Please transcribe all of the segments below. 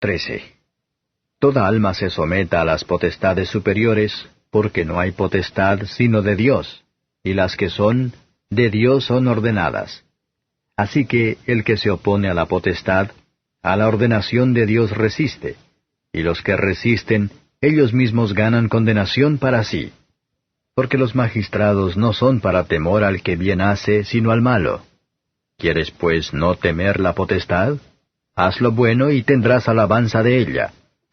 13. Toda alma se someta a las potestades superiores, porque no hay potestad sino de Dios, y las que son, de Dios son ordenadas. Así que el que se opone a la potestad, a la ordenación de Dios resiste, y los que resisten, ellos mismos ganan condenación para sí. Porque los magistrados no son para temor al que bien hace, sino al malo. ¿Quieres pues no temer la potestad? Haz lo bueno y tendrás alabanza de ella,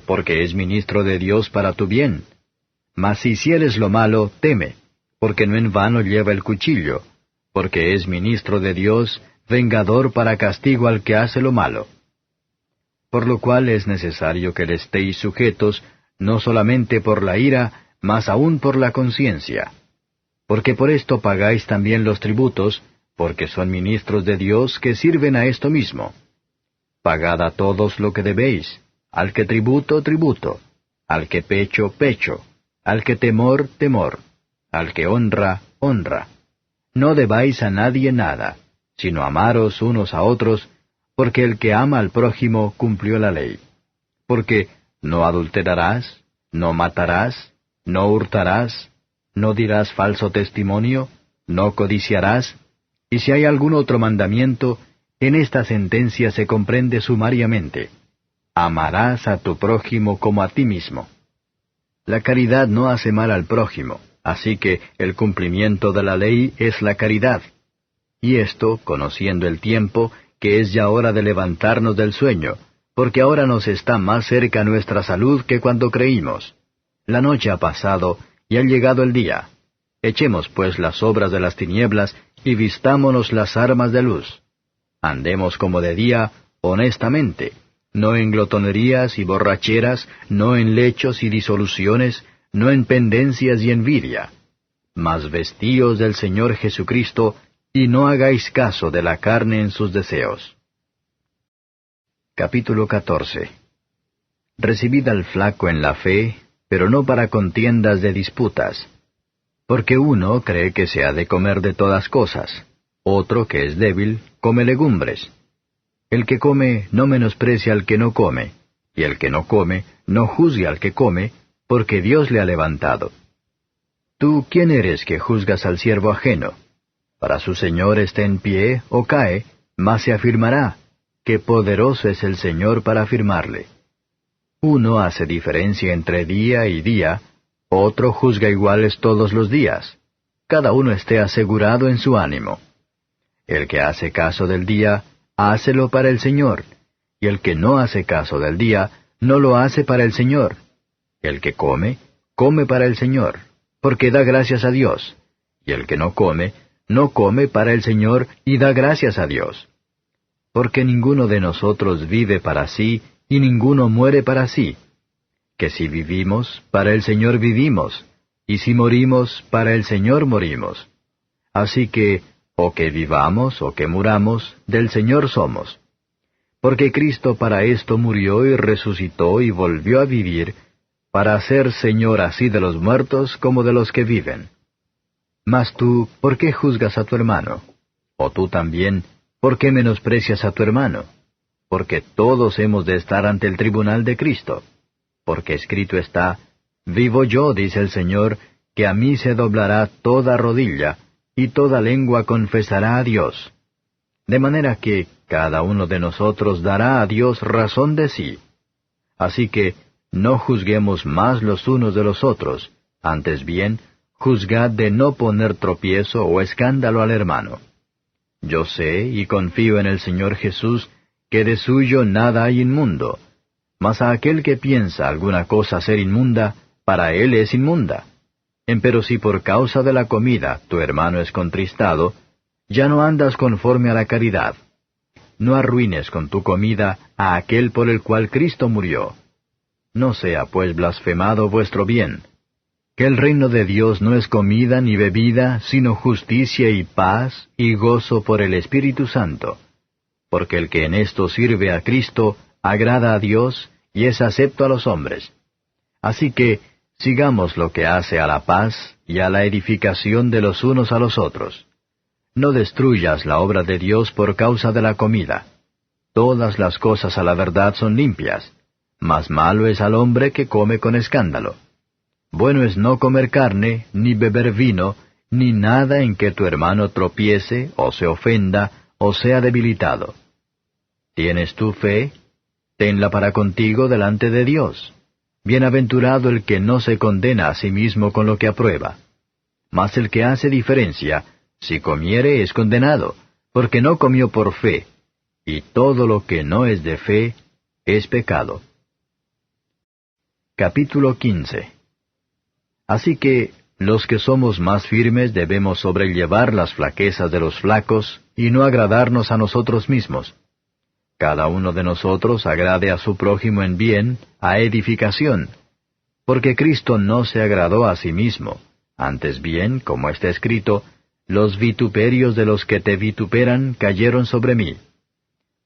porque es ministro de Dios para tu bien. Mas si hicieres lo malo, teme, porque no en vano lleva el cuchillo, porque es ministro de Dios, vengador para castigo al que hace lo malo. Por lo cual es necesario que le estéis sujetos, no solamente por la ira, mas aún por la conciencia. Porque por esto pagáis también los tributos, porque son ministros de Dios que sirven a esto mismo. Pagad a todos lo que debéis, al que tributo, tributo, al que pecho, pecho, al que temor, temor, al que honra, honra. No debáis a nadie nada, sino amaros unos a otros, porque el que ama al prójimo cumplió la ley. Porque no adulterarás, no matarás, no hurtarás, no dirás falso testimonio, no codiciarás, y si hay algún otro mandamiento, en esta sentencia se comprende sumariamente: amarás a tu prójimo como a ti mismo. La caridad no hace mal al prójimo, así que el cumplimiento de la ley es la caridad. Y esto, conociendo el tiempo, que es ya hora de levantarnos del sueño, porque ahora nos está más cerca nuestra salud que cuando creímos. La noche ha pasado, y ha llegado el día. Echemos pues las obras de las tinieblas, y vistámonos las armas de luz. Andemos como de día, honestamente, no en glotonerías y borracheras, no en lechos y disoluciones, no en pendencias y envidia. Mas vestíos del Señor Jesucristo, y no hagáis caso de la carne en sus deseos. Capítulo 14. Recibid al flaco en la fe, pero no para contiendas de disputas. Porque uno cree que se ha de comer de todas cosas, otro que es débil, come legumbres. El que come no menosprecia al que no come, y el que no come no juzgue al que come, porque Dios le ha levantado. ¿Tú quién eres que juzgas al siervo ajeno? Para su Señor esté en pie o cae, mas se afirmará, que poderoso es el Señor para afirmarle. Uno hace diferencia entre día y día, otro juzga iguales todos los días. Cada uno esté asegurado en su ánimo. El que hace caso del día, hácelo para el Señor, y el que no hace caso del día, no lo hace para el Señor. El que come, come para el Señor, porque da gracias a Dios, y el que no come para el Señor y da gracias a Dios. Porque ninguno de nosotros vive para sí, y ninguno muere para sí. Que si vivimos, para el Señor vivimos, y si morimos, para el Señor morimos. Así que, o que vivamos o que muramos, del Señor somos. Porque Cristo para esto murió y resucitó y volvió a vivir, para ser Señor así de los muertos como de los que viven. Mas tú, ¿por qué juzgas a tu hermano? O tú también, ¿por qué menosprecias a tu hermano? Porque todos hemos de estar ante el tribunal de Cristo. Porque escrito está: vivo yo, dice el Señor, que a mí se doblará toda rodilla, y toda lengua confesará a Dios. De manera que cada uno de nosotros dará a Dios razón de sí. Así que no juzguemos más los unos de los otros, antes bien, juzgad de no poner tropiezo o escándalo al hermano. Yo sé y confío en el Señor Jesús, que de suyo nada hay inmundo, mas a aquel que piensa alguna cosa ser inmunda, para él es inmunda. Empero si por causa de la comida tu hermano es contristado, ya no andas conforme a la caridad. No arruines con tu comida a aquel por el cual Cristo murió. No sea pues blasfemado vuestro bien. Que el reino de Dios no es comida ni bebida, sino justicia y paz y gozo por el Espíritu Santo. Porque el que en esto sirve a Cristo, agrada a Dios y es acepto a los hombres. Así que, sigamos lo que hace a la paz y a la edificación de los unos a los otros. No destruyas la obra de Dios por causa de la comida. Todas las cosas a la verdad son limpias, mas malo es al hombre que come con escándalo. Bueno es no comer carne, ni beber vino, ni nada en que tu hermano tropiece, o se ofenda, o sea debilitado. ¿Tienes tú fe? Tenla para contigo delante de Dios. Bienaventurado el que no se condena a sí mismo con lo que aprueba. Mas el que hace diferencia, si comiere es condenado, porque no comió por fe, y todo lo que no es de fe es pecado. Capítulo 15. Así que, los que somos más firmes debemos sobrellevar las flaquezas de los flacos, y no agradarnos a nosotros mismos. Cada uno de nosotros agrade a su prójimo en bien, a edificación. Porque Cristo no se agradó a sí mismo, antes bien, como está escrito, los vituperios de los que te vituperan cayeron sobre mí.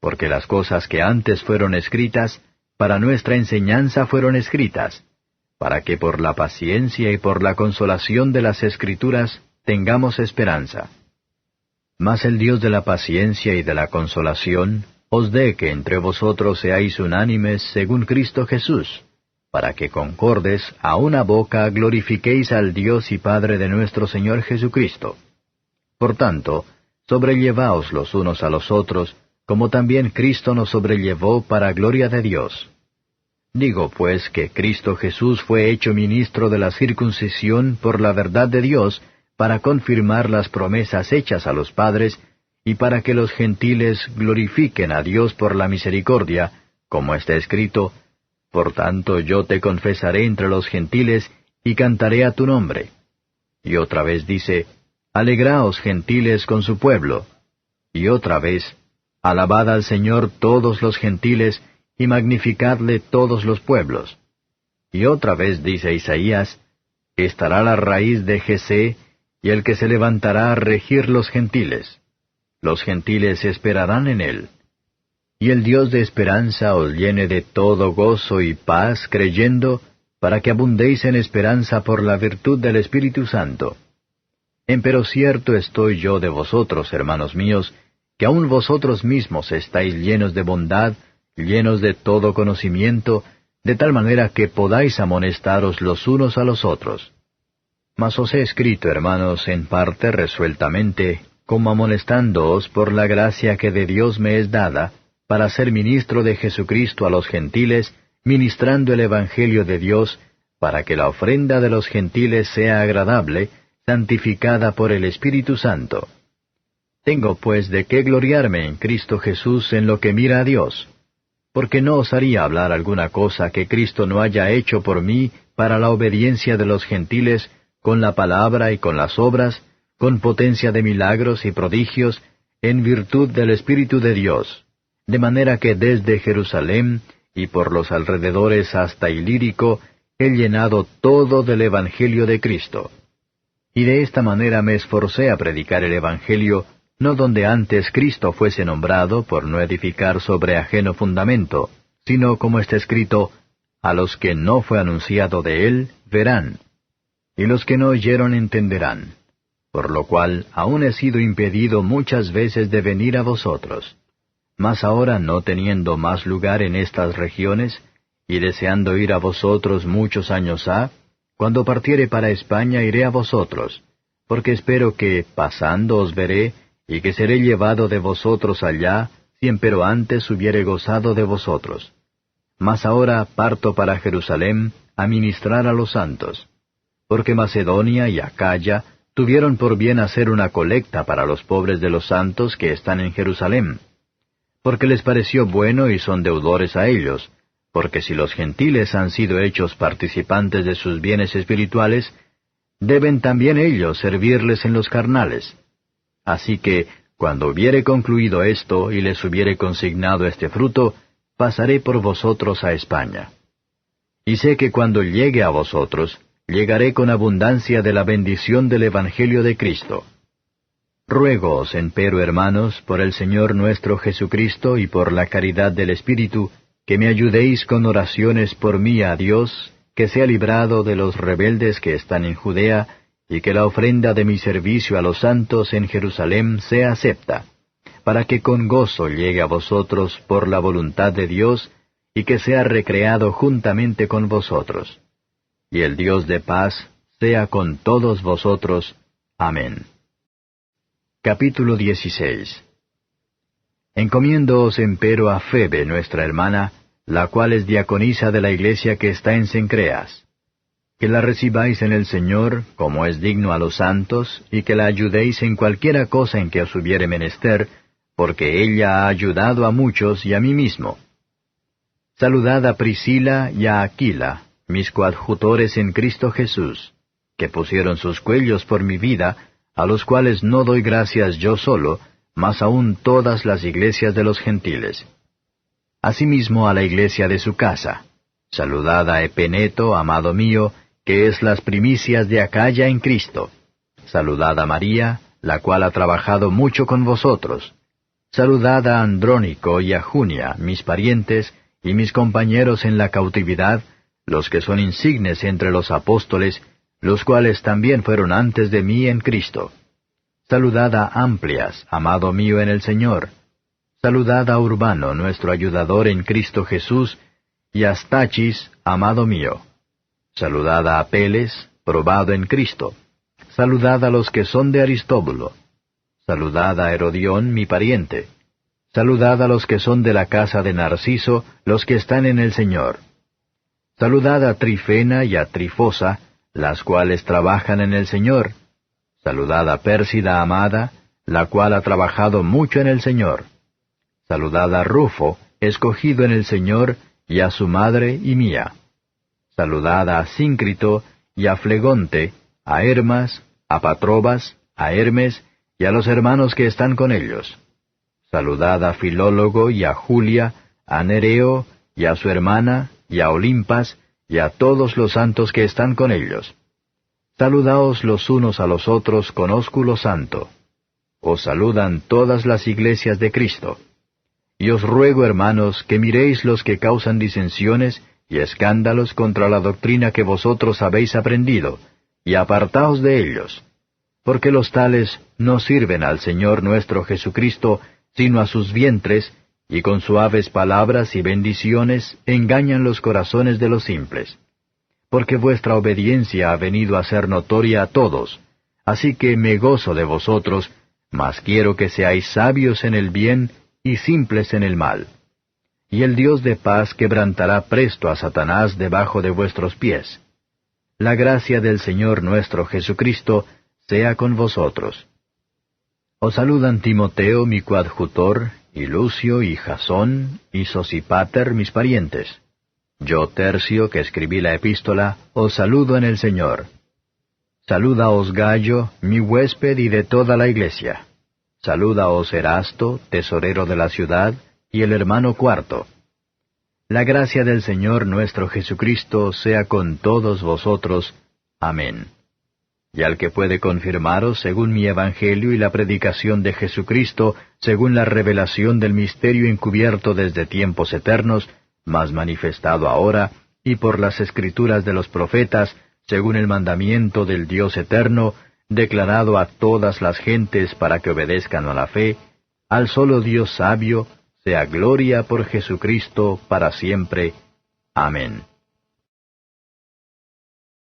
Porque las cosas que antes fueron escritas, para nuestra enseñanza fueron escritas, para que por la paciencia y por la consolación de las Escrituras tengamos esperanza. Mas el Dios de la paciencia y de la consolación os dé que entre vosotros seáis unánimes según Cristo Jesús, para que concordes a una boca glorifiquéis al Dios y Padre de nuestro Señor Jesucristo. Por tanto, sobrellevaos los unos a los otros, como también Cristo nos sobrellevó para gloria de Dios. Digo pues que Cristo Jesús fue hecho ministro de la circuncisión por la verdad de Dios, para confirmar las promesas hechas a los padres, y para que los gentiles glorifiquen a Dios por la misericordia, como está escrito, por tanto yo te confesaré entre los gentiles, y cantaré a tu nombre. Y otra vez dice, alegraos gentiles con su pueblo. Y otra vez, alabad al Señor todos los gentiles, y magnificadle todos los pueblos. Y otra vez dice Isaías, estará la raíz de Jesé, y el que se levantará a regir los gentiles. Los gentiles esperarán en él. Y el Dios de esperanza os llene de todo gozo y paz creyendo, para que abundéis en esperanza por la virtud del Espíritu Santo. Empero cierto estoy yo de vosotros, hermanos míos, que aun vosotros mismos estáis llenos de bondad, llenos de todo conocimiento, de tal manera que podáis amonestaros los unos a los otros. Mas os he escrito, hermanos, en parte resueltamente, como amonestándoos por la gracia que de Dios me es dada, para ser ministro de Jesucristo a los gentiles, ministrando el Evangelio de Dios, para que la ofrenda de los gentiles sea agradable, santificada por el Espíritu Santo. Tengo pues de qué gloriarme en Cristo Jesús en lo que mira a Dios, porque no osaría hablar alguna cosa que Cristo no haya hecho por mí para la obediencia de los gentiles, con la palabra y con las obras, con potencia de milagros y prodigios, en virtud del Espíritu de Dios, de manera que desde Jerusalén y por los alrededores hasta Ilírico he llenado todo del Evangelio de Cristo. Y de esta manera me esforcé a predicar el Evangelio, no donde antes Cristo fuese nombrado, por no edificar sobre ajeno fundamento, sino como está escrito, a los que no fue anunciado de él, verán, y los que no oyeron entenderán, por lo cual aún he sido impedido muchas veces de venir a vosotros. Mas ahora no teniendo más lugar en estas regiones, y deseando ir a vosotros muchos años ha, cuando partiere para España iré a vosotros, porque espero que, pasando os veré, y que seré llevado de vosotros allá, si empero antes hubiere gozado de vosotros. Mas ahora parto para Jerusalén, a ministrar a los santos, porque Macedonia y Acaya tuvieron por bien hacer una colecta para los pobres de los santos que están en Jerusalén, porque les pareció bueno y son deudores a ellos, porque si los gentiles han sido hechos participantes de sus bienes espirituales, deben también ellos servirles en los carnales. Así que, cuando hubiere concluido esto y les hubiere consignado este fruto, pasaré por vosotros a España. Y sé que cuando llegue a vosotros, llegaré con abundancia de la bendición del Evangelio de Cristo. Ruégoos, empero, hermanos, por el Señor nuestro Jesucristo y por la caridad del Espíritu, que me ayudéis con oraciones por mí a Dios, que sea librado de los rebeldes que están en Judea, y que la ofrenda de mi servicio a los santos en Jerusalén sea acepta, para que con gozo llegue a vosotros por la voluntad de Dios, y que sea recreado juntamente con vosotros. Y el Dios de paz sea con todos vosotros. Amén. Capítulo 16. Encomiéndoos empero a Febe nuestra hermana, la cual es diaconisa de la iglesia que está en Cencreas. Que la recibáis en el Señor, como es digno a los santos, y que la ayudéis en cualquiera cosa en que os hubiere menester, porque ella ha ayudado a muchos y a mí mismo. Saludad a Priscila y a Aquila, mis coadjutores en Cristo Jesús, que pusieron sus cuellos por mi vida, a los cuales no doy gracias yo solo, mas aún todas las iglesias de los gentiles. Asimismo a la iglesia de su casa. Saludad a Epeneto, amado mío, que es las primicias de Acaya en Cristo. Saludad a María, la cual ha trabajado mucho con vosotros. Saludad a Andrónico y a Junia, mis parientes, y mis compañeros en la cautividad, los que son insignes entre los apóstoles, los cuales también fueron antes de mí en Cristo. Saludad a Amplias, amado mío en el Señor. Saludad a Urbano, nuestro ayudador en Cristo Jesús, y a Stachis, amado mío. Saludad a Apeles, probado en Cristo. Saludad a los que son de Aristóbulo. Saludad a Herodión, mi pariente. Saludad a los que son de la casa de Narciso, los que están en el Señor. Saludad a Trifena y a Trifosa, las cuales trabajan en el Señor. Saludad a Pérsida amada, la cual ha trabajado mucho en el Señor. Saludad a Rufo, escogido en el Señor, y a su madre y mía. Saludad a Síncrito y a Flegonte, a Hermas, a Patrobas, a Hermes, y a los hermanos que están con ellos. Saludad a Filólogo y a Julia, a Nereo, y a su hermana, y a Olimpas, y a todos los santos que están con ellos. Saludaos los unos a los otros con ósculo santo. Os saludan todas las iglesias de Cristo. Y os ruego, hermanos, que miréis los que causan disensiones y escándalos contra la doctrina que vosotros habéis aprendido, y apartaos de ellos, porque los tales no sirven al Señor nuestro Jesucristo, sino a sus vientres, y con suaves palabras y bendiciones engañan los corazones de los simples. Porque vuestra obediencia ha venido a ser notoria a todos, así que me gozo de vosotros, mas quiero que seáis sabios en el bien y simples en el mal. Y el Dios de paz quebrantará presto a Satanás debajo de vuestros pies. La gracia del Señor nuestro Jesucristo sea con vosotros. Os saludan Timoteo, mi coadjutor, y Lucio, y Jasón, y Sosípater, mis parientes. Yo, Tercio, que escribí la epístola, os saludo en el Señor. Salúdaos Gallo, mi huésped y de toda la iglesia. Salúdaos Erasto, tesorero de la ciudad, y el hermano Cuarto. La gracia del Señor nuestro Jesucristo sea con todos vosotros. Amén. Y al que puede confirmaros según mi evangelio y la predicación de Jesucristo, según la revelación del misterio encubierto desde tiempos eternos, mas manifestado ahora, y por las escrituras de los profetas, según el mandamiento del Dios eterno, declarado a todas las gentes para que obedezcan a la fe, al solo Dios sabio, sea gloria por Jesucristo para siempre. Amén.